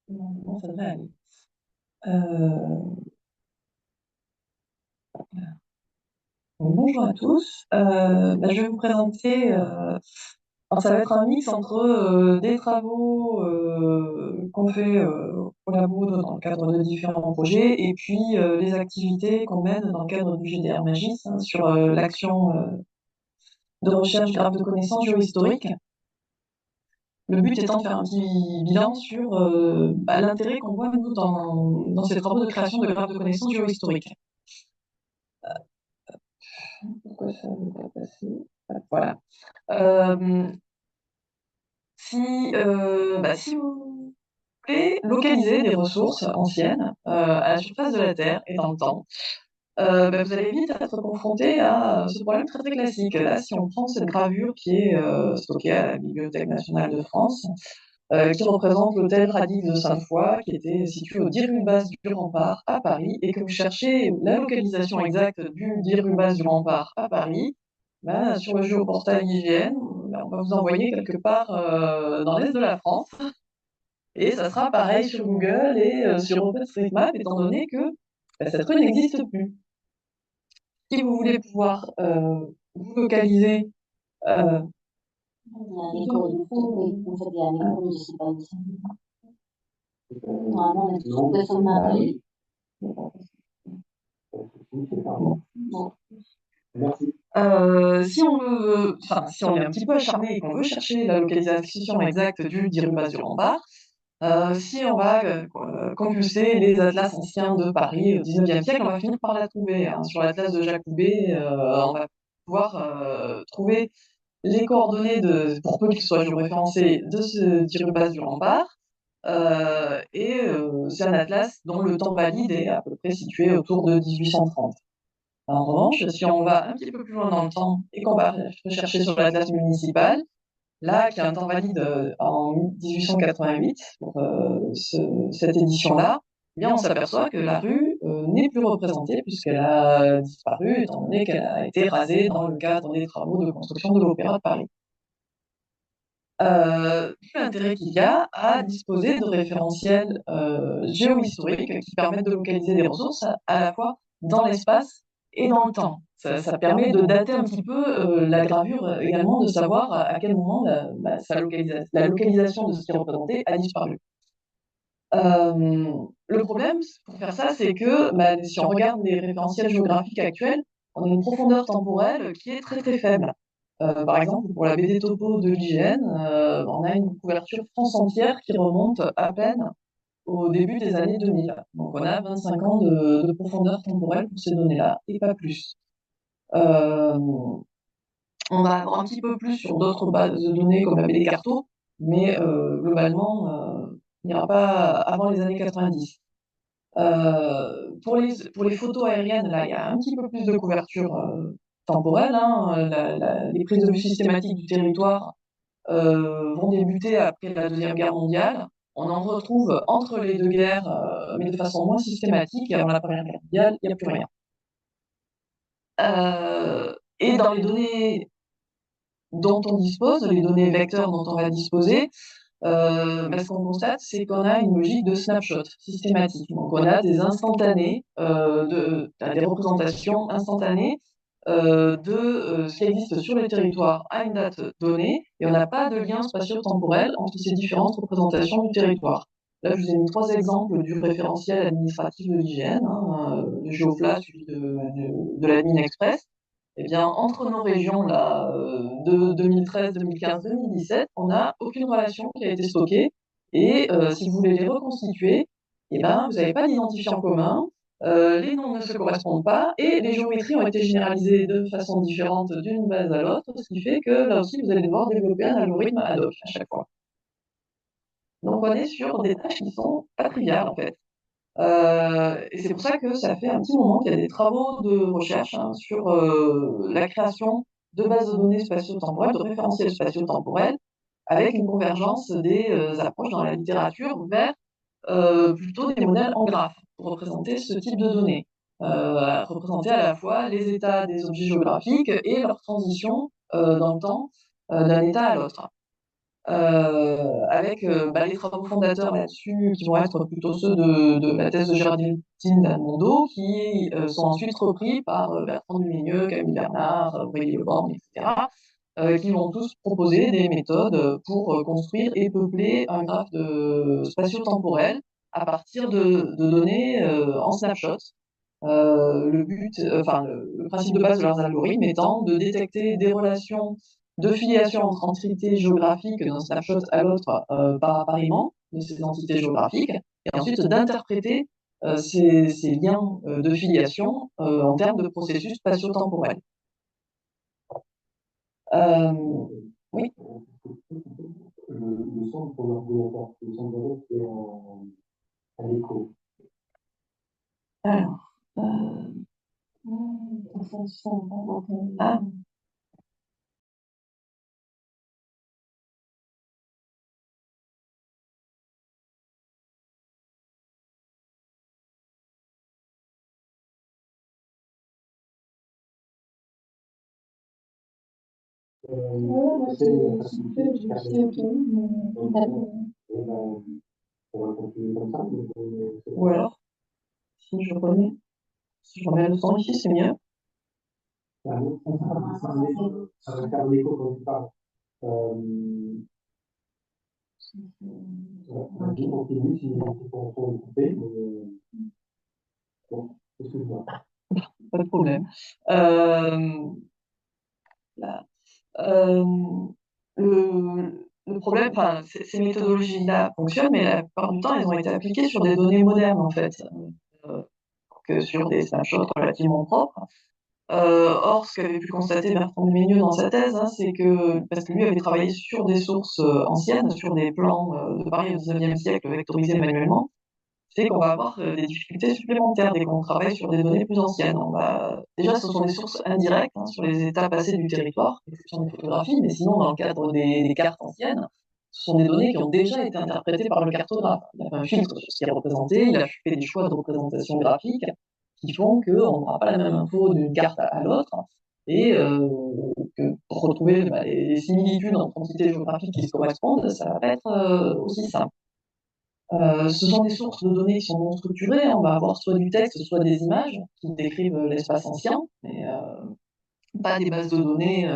Normalement, ça devrait aller. Euh, Bonjour à tous. Je vais vous présenter. Alors ça va être un mix entre des travaux qu'on fait au labo dans le cadre de différents projets et puis les activités qu'on mène dans le cadre du GDR Magis sur l'action de recherche grave de connaissances géohistoriques. Le but étant de faire un petit bilan sur l'intérêt qu'on voit nous dans ces travaux de création de graphes de connaissances géohistoriques. Pourquoi ça ne veut pas passer? Voilà. Euh, si vous voulez localiser des ressources anciennes à la surface de la Terre et dans le temps, vous allez vite être confronté à ce problème très très classique. Là, si on prend cette gravure qui est stockée à la Bibliothèque nationale de France, qui représente l'hôtel Radix de Sainte-Foy, qui était situé au 10 rue Basse du Rempart à Paris, et que vous cherchez la localisation exacte du 10 rue Basse du Rempart à Paris, sur le géoportail IGN, on va vous envoyer quelque part dans l'est de la France, et ça sera pareil sur Google et sur OpenStreetMap, étant donné que cette rue n'existe plus. Si vous voulez pouvoir vous localiser si on est un petit peu acharné et qu'on veut chercher la localisation exacte du 10 rue Basse du Rempart, si on va compulser les atlas anciens de Paris au 19e siècle, on va finir par la trouver. Sur l'atlas de Jacobet, on va pouvoir trouver les coordonnées pour peu qu'il soit géoréférencé, de ce 10 rue Basse du Rempart. C'est un atlas dont le temps valide est à peu près situé autour de 1830. En revanche, si on va un petit peu plus loin dans le temps et qu'on va rechercher sur l'atlas municipal, là, qui a un temps valide en 1888 pour cette édition-là, eh bien, on s'aperçoit que la rue n'est plus représentée puisqu'elle a disparu étant donné qu'elle a été rasée dans le cadre des travaux de construction de l'Opéra de Paris. L'intérêt qu'il y a à disposer de référentiels géohistoriques qui permettent de localiser des ressources à la fois dans l'espace et dans le temps. Ça permet de dater un petit peu la gravure également, de savoir à quel moment la localisation de ce qui est représenté a disparu. Le problème pour faire ça, c'est que si on regarde les référentiels géographiques actuels, on a une profondeur temporelle qui est très très faible. Par exemple, pour la BD Topo de l'IGN, on a une couverture France entière qui remonte à peine au début des années 2000. Donc on a 25 ans de profondeur temporelle pour ces données-là, et pas plus. Euh, on va avoir un petit peu plus sur d'autres bases de données comme la BD Carto, mais globalement, il n'ira pas avant les années 90. Pour les photos aériennes, là, il y a un petit peu plus de couverture temporelle. Les prises de vue systématiques du territoire vont débuter après la Deuxième Guerre mondiale. On en retrouve entre les deux guerres, mais de façon moins systématique. Et avant la Première Guerre mondiale, il n'y a plus rien. Et dans les données dont on dispose, les données vecteurs dont on va disposer, ce qu'on constate, c'est qu'on a une logique de snapshot systématique. Donc, on a des instantanés, des représentations instantanées ce qui existe sur le territoire à une date donnée, et on n'a pas de lien spatio-temporel entre ces différentes représentations du territoire. Là, je vous ai mis trois exemples du référentiel administratif de l'IGN, de Geofla suivi de l'Admin Express. Eh bien, entre nos régions là, de 2013, 2015, 2017, on n'a aucune relation qui a été stockée. Et si vous voulez les reconstituer, eh ben, vous n'avez pas d'identifiant commun, les noms ne se correspondent pas, et les géométries ont été généralisées de façon différente d'une base à l'autre, ce qui fait que là aussi, vous allez devoir développer un algorithme ad hoc à chaque fois. Donc, on est sur des tâches qui sont pas triviales, en fait. Et c'est pour ça que ça fait un petit moment qu'il y a des travaux de recherche sur la création de bases de données spatio-temporelles, de référentiels spatio-temporels, avec une convergence des approches dans la littérature vers plutôt des modèles en graphe pour représenter ce type de données, représenter à la fois les états des objets géographiques et leur transition dans le temps d'un état à l'autre. avec les travaux fondateurs là-dessus, qui vont être plutôt ceux de la thèse de Géraldine Dalmondo, qui sont ensuite repris par Bertrand Duménieux, Camille Bernard, Aurélie Le Borgne, etc., qui vont tous proposer des méthodes pour construire et peupler un graphe spatio-temporel à partir de données en snapshot. Le principe de base de leurs algorithmes étant de détecter des relations de filiation entre entités géographiques d'un snapshot à l'autre par appariement de ces entités géographiques, et ensuite d'interpréter ces liens de filiation en termes de processus spatio-temporels. Oui. Le centre pour l'ordinateur, le centre d'adresse, c'est à l'écho. Alors, ah. Ou alors, si je remets le son ici, c'est mieux. Ça va faire l'écho quand tu parles. On continue si on peut couper. Bon, excuse-moi. Pas de problème. Là. Le problème, enfin, ces méthodologies-là fonctionnent, mais la plupart du temps, elles ont été appliquées sur des données modernes, en fait, que sur des snapshots relativement propres. Or, ce qu'avait pu constater Bertrand Duménieux dans sa thèse, hein, c'est que, parce que lui avait travaillé sur des sources anciennes, sur des plans de Paris au XIXe siècle vectorisés manuellement, c'est qu'on va avoir des difficultés supplémentaires dès qu'on travaille sur des données plus anciennes. Déjà, ce sont des sources indirectes hein, sur les états passés du territoire, l'exception des photographies, mais sinon, dans le cadre des cartes anciennes, ce sont des données qui ont déjà été interprétées par le cartographe. Il a fait un filtre sur ce qui est représenté, il a fait des choix de représentation graphique qui font qu'on n'aura pas la même info d'une carte à l'autre, et que pour retrouver les similitudes entre entités géographiques qui se correspondent, ça va pas être aussi simple. Ce sont des sources de données qui sont non structurées. On va avoir soit du texte, soit des images qui décrivent l'espace ancien, mais pas des bases de données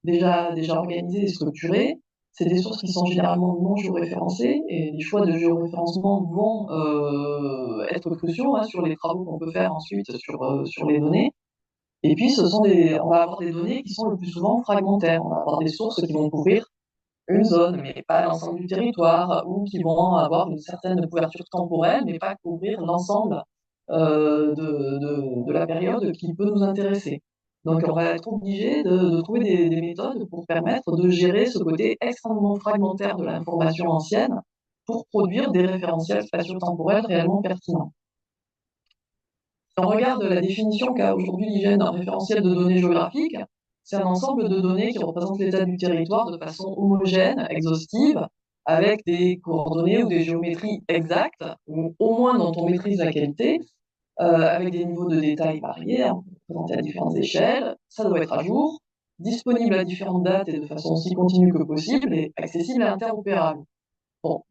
déjà organisées et structurées. C'est des sources qui sont généralement non géoréférencées et les choix de géoréférencement vont être cruciaux hein, sur les travaux qu'on peut faire ensuite sur les données. Et puis, on va avoir des données qui sont le plus souvent fragmentaires. On va avoir des sources qui vont couvrir une zone, mais pas l'ensemble du territoire, ou qui vont avoir une certaine couverture temporelle, mais pas couvrir l'ensemble de la période qui peut nous intéresser. Donc, on va être obligé de trouver des méthodes pour permettre de gérer ce côté extrêmement fragmentaire de l'information ancienne pour produire des référentiels spatio-temporels réellement pertinents. Si on regarde la définition qu'a aujourd'hui l'IGN d'un référentiel de données géographiques, c'est un ensemble de données qui représentent l'état du territoire de façon homogène, exhaustive, avec des coordonnées ou des géométries exactes, ou au moins dont on maîtrise la qualité, avec des niveaux de détail variés, hein, présentés à différentes échelles. Ça doit être à jour, disponible à différentes dates et de façon aussi continue que possible, et accessible et interopérable. Bon,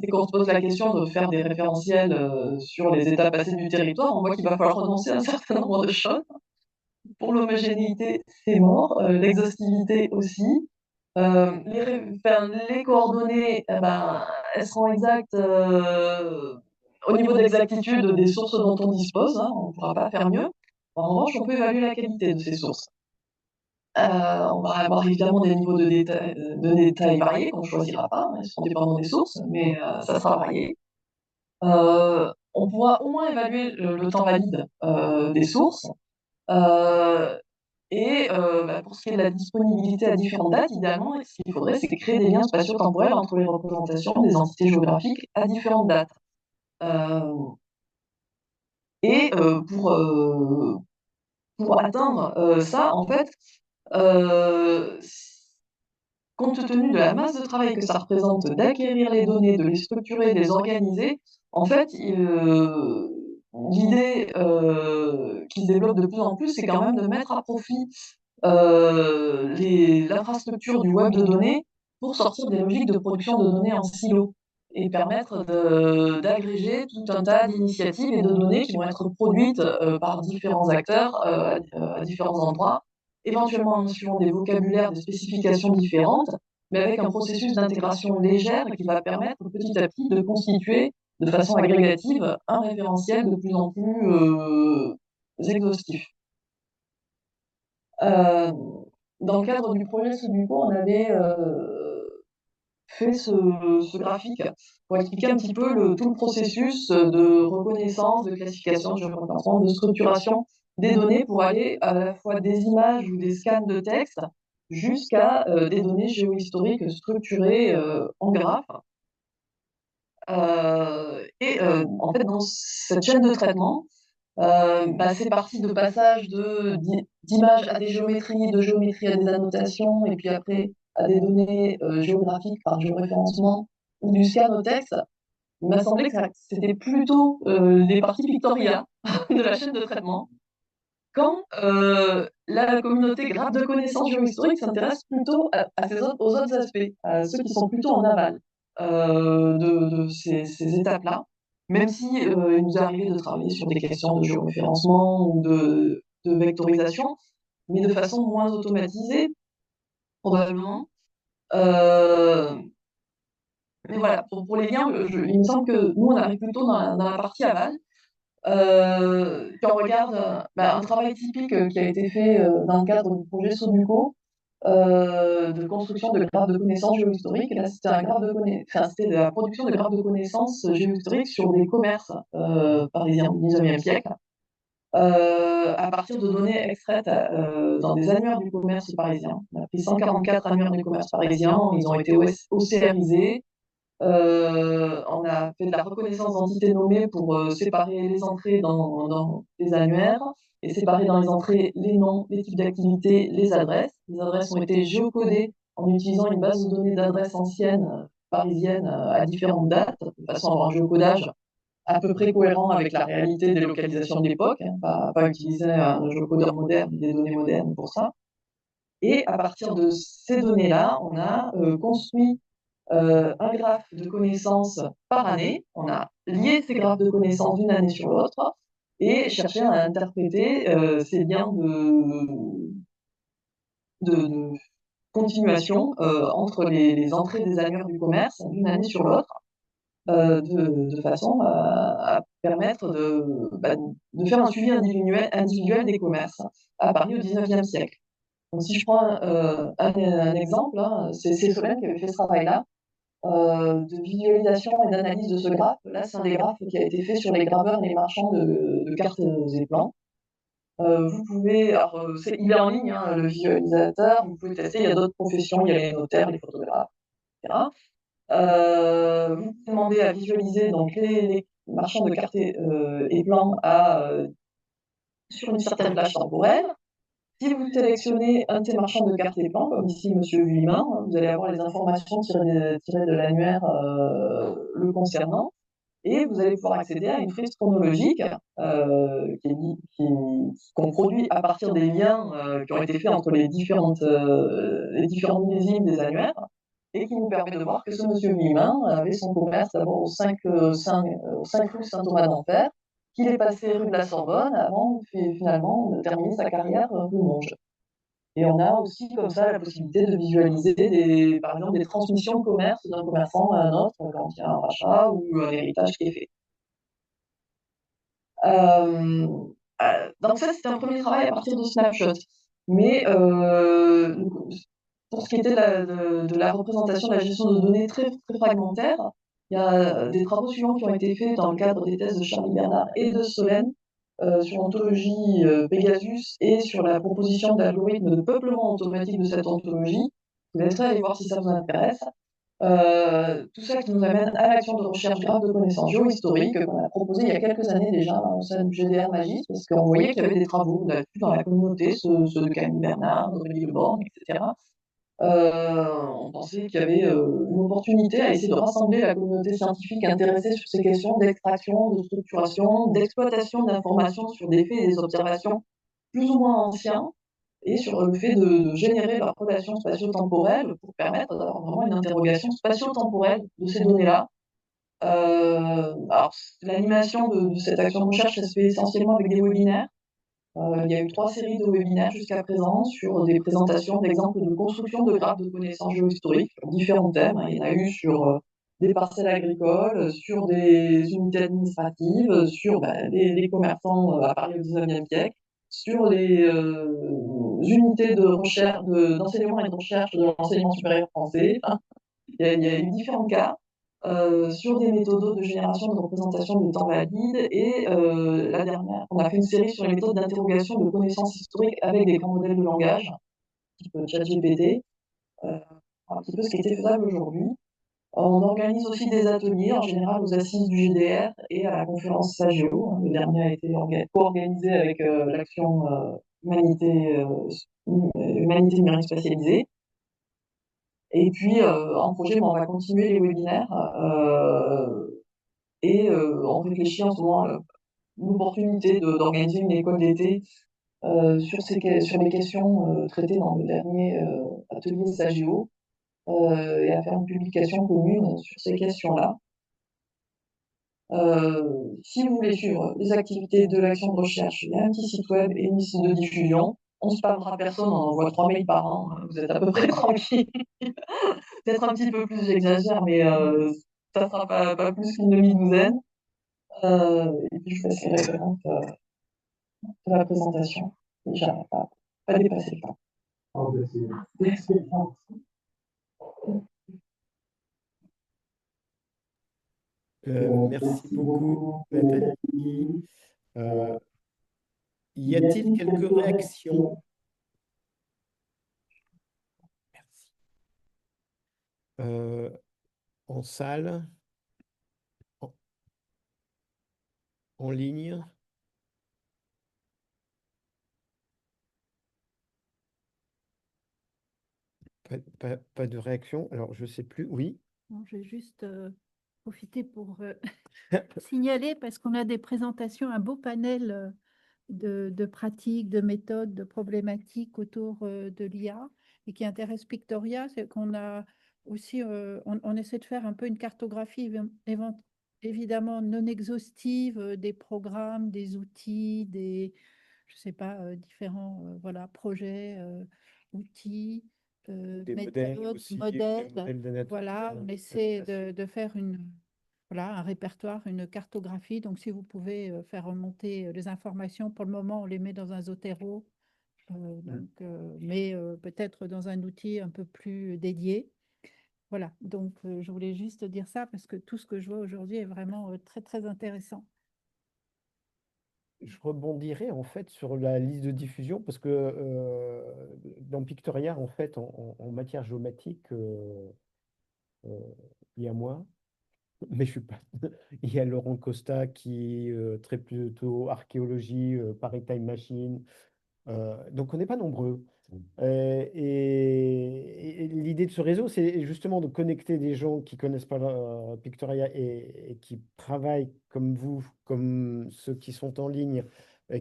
dès qu'on se pose la question de faire des référentiels sur les états passés du territoire, on voit qu'il va falloir renoncer à un certain nombre de choses. Pour l'homogénéité, c'est mort. L'exhaustivité aussi. Les coordonnées, elles seront exactes au niveau de l'exactitude des sources dont on dispose. Hein, on ne pourra pas faire mieux. En revanche, on peut évaluer la qualité de ces sources. On va avoir évidemment des niveaux de détail variés qu'on ne choisira pas, hein, ils seront dépendants des sources, mais ça sera varié. On pourra au moins évaluer le temps valide des sources. Pour ce qui est de la disponibilité à différentes dates, idéalement, ce qu'il faudrait, c'est créer des liens spatio-temporels entre les représentations des entités géographiques à différentes dates. Pour atteindre ça, en fait, compte tenu de la masse de travail que ça représente d'acquérir les données, de les structurer, de les organiser, en fait, l'idée qui se développe de plus en plus, c'est quand même de mettre à profit l'infrastructure du web de données pour sortir des logiques de production de données en silo et permettre d'agréger tout un tas d'initiatives et de données qui vont être produites par différents acteurs à différents endroits, éventuellement en suivant des vocabulaires, des spécifications différentes, mais avec un processus d'intégration légère qui va permettre petit à petit de constituer de façon agrégative un référentiel de plus en plus exhaustif. Euh, dans le cadre du projet Sudoku, on avait fait ce graphique pour expliquer un petit peu tout le processus de reconnaissance, de classification, de géoréférencement, de structuration des données pour aller à la fois des images ou des scans de texte jusqu'à des données géohistoriques structurées en graphes. En fait, dans cette chaîne de traitement, c'est parti de passage d'images à des géométries, de géométrie à des annotations, et puis après à des données géographiques par géoréférencement, ou du scan au texte. Il m'a semblé que c'était plutôt les parties pictoriales de la chaîne de traitement, quand la communauté graphe de connaissances géohistoriques s'intéresse plutôt aux autres aspects, à ceux qui sont plutôt en aval de ces étapes-là, même si il nous est arrivé de travailler sur des questions de géoréférencement ou de vectorisation, mais de façon moins automatisée, probablement. Euh, mais voilà, pour les liens, il me semble que nous, on arrive plutôt dans la partie aval. Quand on regarde un travail typique qui a été fait dans le cadre du projet Soduco, de construction de graphes de connaissances géohistoriques. Et là, c'était c'était de la production de graphes de connaissances géohistoriques sur des commerces parisiens du 19e siècle, à partir de données extraites dans des annuaires du commerce parisien. On a pris 144 annuaires du commerce parisien, ils ont été OCRisés. On a fait de la reconnaissance d'entités nommées pour séparer les entrées dans les annuaires et séparer dans les entrées les noms, les types d'activités, les adresses. Les adresses ont été géocodées en utilisant une base de données d'adresses anciennes parisiennes à différentes dates, de façon à avoir un géocodage à peu près cohérent avec la réalité des localisations de l'époque, hein, pas utiliser un géocodeur moderne, des données modernes pour ça. Et à partir de ces données-là, on a construit un graphe de connaissances par année. On a lié ces graphes de connaissances d'une année sur l'autre et cherché à interpréter ces liens de continuation entre les entrées des annuaires du commerce d'une année sur l'autre, de façon à permettre de faire un suivi individuel des commerces à Paris au 19e siècle. Donc, si je prends un exemple, hein, c'est Solène qui avait fait ce travail-là, de visualisation et d'analyse de ce graphe. Là, c'est un des graphes qui a été fait sur les graveurs et les marchands de cartes et plans. Vous pouvez, alors, il est en ligne, hein, le visualisateur, vous pouvez tester, il y a d'autres professions, il y a les notaires, les photographes, etc. Vous pouvez demander à visualiser donc, les marchands de cartes et plans sur une certaine plage temporelle. Si vous sélectionnez un de ces marchands de cartes et plans, comme ici Monsieur Vuillemin, vous allez avoir les informations tirées de l'annuaire le concernant, et vous allez pouvoir accéder à une frise chronologique qu'on produit à partir des liens qui ont été faits entre les différents millésimes des annuaires, et qui nous permet de voir que ce Monsieur Vuillemin avait son commerce d'abord au 5 rue Saint-Thomas d'Enfer, qu'il est passé rue de la Sorbonne avant finalement de terminer sa carrière rue Monge. Et on a aussi comme ça la possibilité de visualiser par exemple des transmissions de commerce d'un commerçant à un autre quand il y a un rachat ou un héritage qui est fait. Donc ça, c'était un premier travail à partir de Snapshot. Mais pour ce qui était de la représentation de la gestion de données très, très fragmentaire, il y a des travaux suivants qui ont été faits dans le cadre des thèses de Charlie Bernard et de Solène sur l'ontologie Pegasus et sur la proposition d'algorithmes de peuplement automatique de cette ontologie. Je vous laisserai aller voir si ça vous intéresse. Tout ça qui nous amène à l'action de recherche graphe de connaissances géohistoriques qu'on a proposé il y a quelques années déjà au sein du GDR Magis, parce qu'on voyait qu'il y avait des travaux là-dessus dans la communauté, ceux de Camille Bernard, d'Aurélie Le Borgne, etc. On pensait qu'il y avait une opportunité à essayer de rassembler la communauté scientifique intéressée sur ces questions d'extraction, de structuration, d'exploitation d'informations sur des faits et des observations plus ou moins anciens, et sur le fait de générer leurs relations spatio-temporelles pour permettre d'avoir vraiment une interrogation spatio-temporelle de ces données-là. Alors l'animation de cette action de recherche, ça se fait essentiellement avec des webinaires. Il y a eu 3 séries de webinaires jusqu'à présent sur des présentations d'exemples de construction de graphes de connaissances géohistoriques sur différents thèmes. Il y en a eu sur, des parcelles agricoles, sur des unités administratives, sur, les commerçants, à Paris au XIXe siècle, sur les, unités de recherche d'enseignement et de recherche de l'enseignement supérieur français. Il y a eu différents cas, sur des méthodos de génération de représentation de temps valide et la dernière, on a fait une série sur les méthodes d'interrogation de connaissances historiques avec des grands modèles de langage, type ChatGPT, un petit peu ce qui était faisable aujourd'hui. On organise aussi des ateliers, en général aux assises du GDR et à la conférence SAGEO. Le dernier a été co-organisé avec l'action Humanité numérique spécialisée. Et puis, en projet, on va continuer les webinaires et on réfléchit en ce moment à l'opportunité d'organiser une école d'été sur les questions traitées dans le dernier atelier SAGEO et à faire une publication commune sur ces questions-là. Si vous voulez suivre les activités de l'action de recherche, il y a un petit site web et une liste de diffusion. On ne spammera personne, on envoie 3 mails par an, vous êtes à peu près tranquille. Peut-être un petit peu plus, j'exagère, mais ça sera pas plus qu'une demi-douzaine. Et puis je ferai ces références de la présentation. Et j'arrête pas dépasser le temps. Oh, ben, c'est excellent. Merci beaucoup, Nathalie. Y a-t-il quelques réactions? Merci. En salle, en ligne? Pas de réaction. Alors, je ne sais plus. Oui. Non, je vais juste profiter pour signaler, parce qu'on a des présentations, un beau panel de pratiques, de méthodes, de problématiques autour de l'IA et qui intéresse Pictoria. C'est qu'on a aussi, on essaie de faire un peu une cartographie évidemment non exhaustive des programmes, des outils, je sais pas, différents voilà, projets, outils. Des modèles aussi, Modèles, des modèles d'anatomie. voilà, on essaie de faire voilà, un répertoire, une cartographie. Donc, si vous pouvez faire remonter les informations, pour le moment, on les met dans un Zotero, mais peut-être dans un outil un peu plus dédié. Voilà, donc je voulais juste dire ça parce que tout ce que je vois aujourd'hui est vraiment très, très intéressant. Je rebondirai en fait sur la liste de diffusion parce que dans Pictoria, en fait, en matière géomatique, il y a moi, mais je suis pas. Il y a Laurent Costa qui traite plutôt archéologie, Paris Time Machine. Donc on n'est pas nombreux. Et l'idée de ce réseau, c'est justement de connecter des gens qui connaissent pas Pictoria et qui travaillent comme vous, comme ceux qui sont en ligne,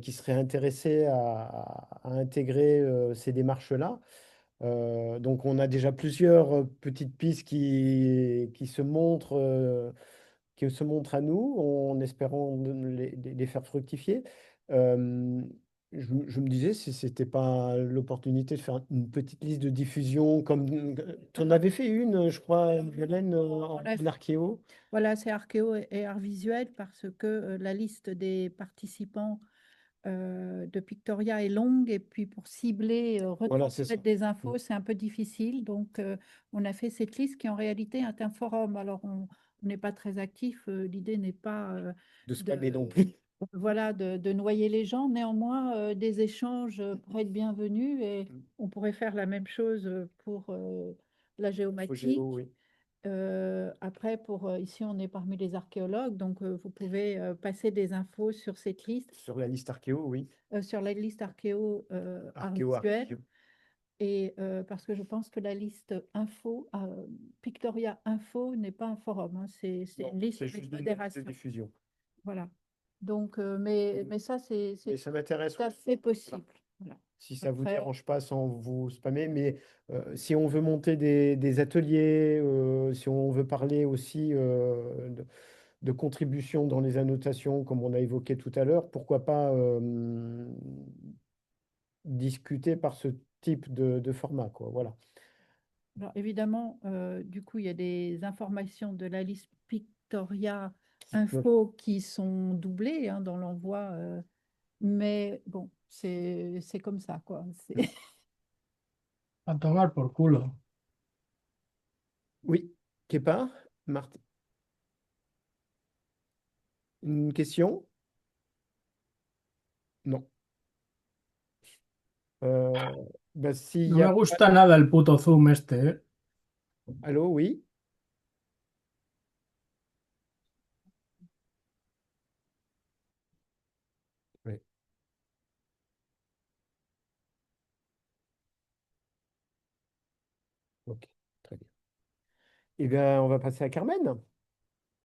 qui seraient intéressés à intégrer ces démarches-là. Donc on a déjà plusieurs petites pistes qui se montrent à nous, en espérant les faire fructifier. Euh, je me disais si c'était pas l'opportunité de faire une petite liste de diffusion, comme tu en avais fait une, je crois, Hélène, en archéo. Voilà, c'est archéo et art visuel parce que la liste des participants de Pictoria est longue et puis pour cibler, Voilà, c'est ça. retransmettre des infos, c'est un peu difficile. Donc, on a fait cette liste qui en réalité est un forum. Alors, on n'est pas très actif. L'idée n'est pas De spammer non plus. voilà, de noyer les gens. Néanmoins, des échanges pourraient être bienvenus et on pourrait faire la même chose pour la géomatique. Oui. Après, ici, on est parmi les archéologues, donc vous pouvez passer des infos sur cette liste, Sur la liste archéo, oui. sur la liste archéo art Archéo, visuel. archéo. Et parce que je pense que la liste info, Pictoria Info n'est pas un forum, hein, c'est Non, une liste c'est de juste une liste modération. de diffusion. Voilà. Donc, mais ça, c'est Mais ça m'intéresse. tout à fait possible. Voilà. si ça vous Après, dérange pas sans vous spammer. Mais si on veut monter des ateliers, si on veut parler aussi de contribution dans les annotations, comme on a évoqué tout à l'heure, pourquoi pas discuter par ce type de format, quoi. Voilà. alors évidemment, du coup, il y a des informations de la liste Pictoria Qui peut- Info qui sont doublées hein, dans l'envoi, mais bon, c'est comme ça, quoi. A tomar por culo. Oui, Kepa, Marthe, une question? Non. Euh, bah, s'il No y me a... gusta nada el puto Zoom este, ¿eh? Allô, oui? Oui, ok, très bien. Eh bien, on va passer à Carmen.